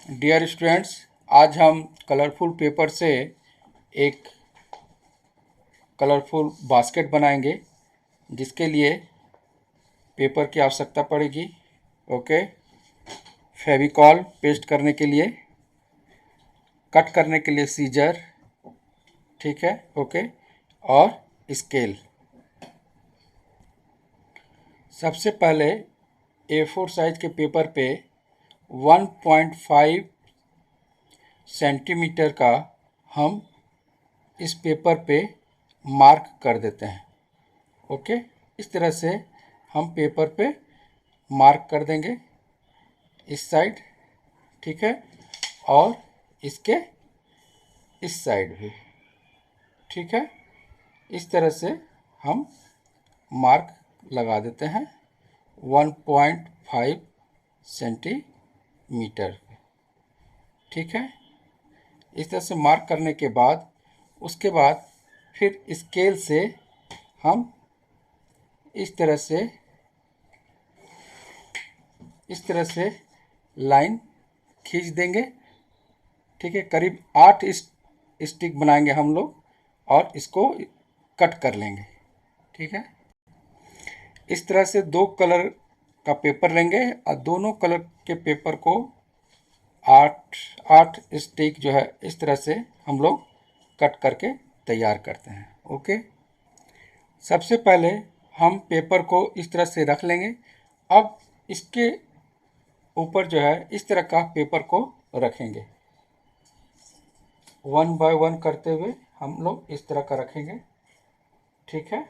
Dear students, आज हम colourful paper से एक कलरफुल बास्केट बनाएंगे जिसके लिए पेपर की आवश्यकता पड़ेगी। ओके, फेविकॉल पेस्ट करने के लिए, कट करने के लिए सीजर, ठीक है। ओके, और स्केल। सबसे पहले A4 साइज के पेपर पे 1.5 सेंटीमीटर का हम इस पेपर पे मार्क कर देते हैं। ओके, इस तरह से हम पेपर पे मार्क कर देंगे इस साइड, ठीक है, और इसके इस साइड भी, ठीक है। इस तरह से हम मार्क लगा देते हैं 1.5 सेंटीमीटर, ठीक है। इस तरह से मार्क करने के बाद उसके बाद फिर स्केल से हम इस तरह से लाइन खींच देंगे, ठीक है। करीब 8 स्टिक बनाएंगे हम लोग और इसको कट कर लेंगे, ठीक है। इस तरह से 2 कलर का पेपर लेंगे और दोनों कलर के पेपर को 8 स्टिक जो है इस तरह से हम लोग कट करके तैयार करते हैं। ओके, सबसे पहले हम पेपर को इस तरह से रख लेंगे। अब इसके ऊपर जो है इस तरह का पेपर को रखेंगे, 1 बाय 1 करते हुए हम लोग इस तरह का रखेंगे, ठीक है।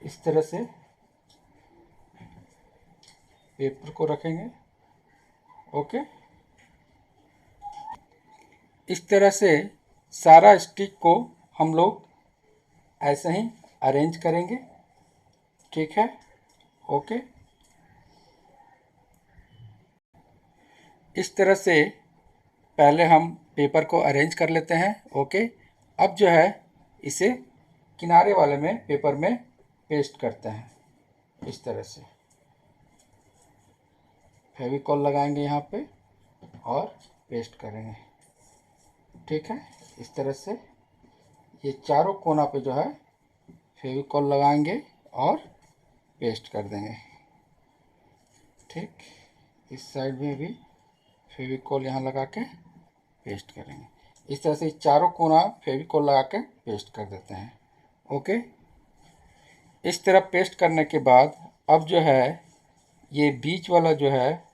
इस तरह से पेपर को रखेंगे। ओके, इस तरह से सारा स्टिक को हम लोग ऐसे ही अरेंज करेंगे, ठीक है। ओके, इस तरह से पहले हम पेपर को अरेंज कर लेते हैं। ओके, अब जो है इसे किनारे वाले में पेपर में पेस्ट करते हैं। इस तरह से फेविकॉल लगाएंगे यहाँ पे और पेस्ट करेंगे, ठीक है। इस तरह से ये चारों कोना पे जो है फेविकॉल लगाएंगे और पेस्ट कर देंगे, ठीक। इस साइड में भी फेविकॉल यहाँ लगा के पेस्ट करेंगे। इस तरह से चारों कोना फेविकॉल लगा के पेस्ट कर देते हैं। ओके, इस तरह पेस्ट करने के बाद अब जो है ये बीच वाला जो है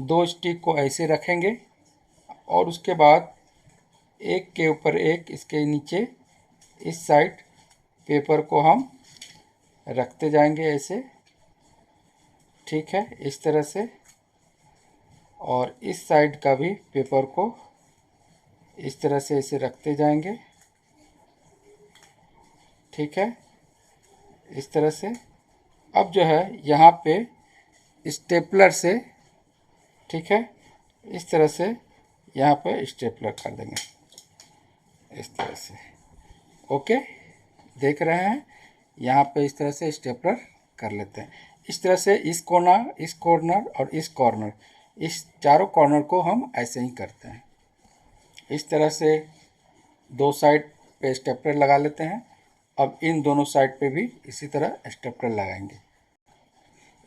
2 स्टिक को ऐसे रखेंगे और उसके बाद एक के ऊपर एक इसके नीचे इस साइड पेपर को हम रखते जाएंगे ऐसे, ठीक है, इस तरह से। और इस साइड का भी पेपर को इस तरह से ऐसे रखते जाएंगे, ठीक है, इस तरह से। अब जो है यहाँ पे स्टेपलर से, ठीक है, इस तरह से यहाँ पे स्टेपलर कर देंगे इस तरह से। ओके, देख रहे हैं यहाँ पे इस तरह से स्टेपलर कर लेते हैं। इस तरह से इस कॉर्नर और इस कॉर्नर, इस चारों कॉर्नर को हम ऐसे ही करते हैं। इस तरह से 2 साइड पे स्टेपलर लगा लेते हैं। अब इन दोनों साइड पे भी इसी तरह स्टेपलर लगाएंगे।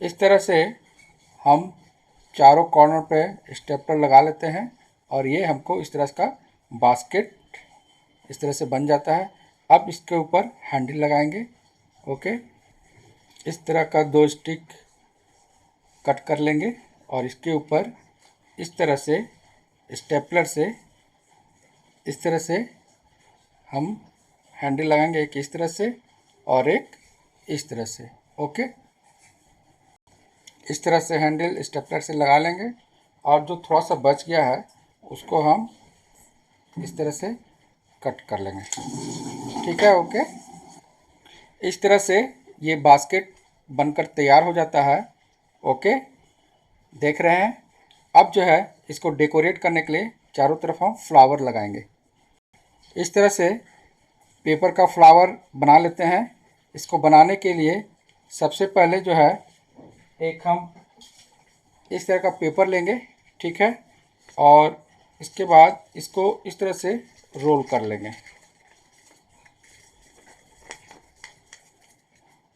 इस तरह से हम चारों कॉर्नर पे स्टेपलर लगा लेते हैं और ये हमको इस तरह का बास्केट इस तरह से बन जाता है। अब इसके ऊपर हैंडल लगाएंगे। ओके, इस तरह का 2 स्टिक कट कर लेंगे और इसके ऊपर इस तरह से स्टेपलर से इस तरह से हम हैंडल लगाएंगे, एक इस तरह से और एक इस तरह से। ओके, इस तरह से हैंडल स्टेपलर से लगा लेंगे और जो थोड़ा सा बच गया है उसको हम इस तरह से कट कर लेंगे, ठीक है। ओके, इस तरह से ये बास्केट बनकर तैयार हो जाता है। ओके, देख रहे हैं। अब जो है इसको डेकोरेट करने के लिए चारों तरफ हम फ्लावर लगाएंगे। इस तरह से पेपर का फ्लावर बना लेते हैं। इसको बनाने के लिए सबसे पहले जो है एक हम इस तरह का पेपर लेंगे, ठीक है, और इसके बाद इसको इस तरह से रोल कर लेंगे।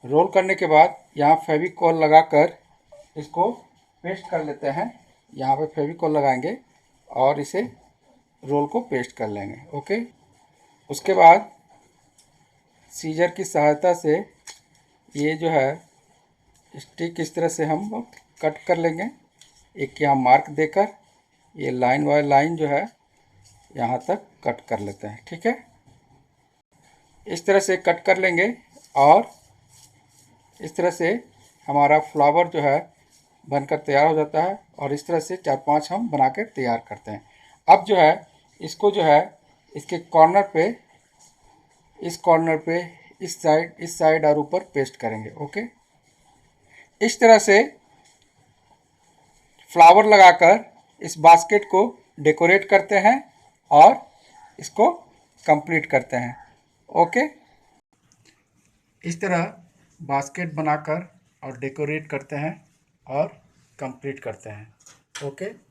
रोल करने के बाद यहाँ फेविकॉल लगाकर इसको पेस्ट कर लेते हैं। यहाँ पे फेविकॉल लगाएंगे और इसे रोल को पेस्ट कर लेंगे। ओके, उसके बाद सीजर की सहायता से ये जो है स्टिक इस तरह से हम कट कर लेंगे, एक यहाँ मार्क देकर ये लाइन बाय लाइन जो है यहाँ तक कट कर लेते हैं। ठीक है, इस तरह से कट कर लेंगे और इस तरह से हमारा फ्लावर जो है बनकर तैयार हो जाता है। और इस तरह से 4-5 हम बना के तैयार करते हैं। अब जो है इसको जो है इसके कॉर्नर पे, इस कॉर्नर पे, इस साइड और ऊपर पेस्ट करेंगे। ओके, इस तरह से फ्लावर लगाकर इस बास्केट को डेकोरेट करते हैं और इसको कंप्लीट करते हैं। ओके, इस तरह बास्केट बनाकर और डेकोरेट करते हैं और कंप्लीट करते हैं। ओके।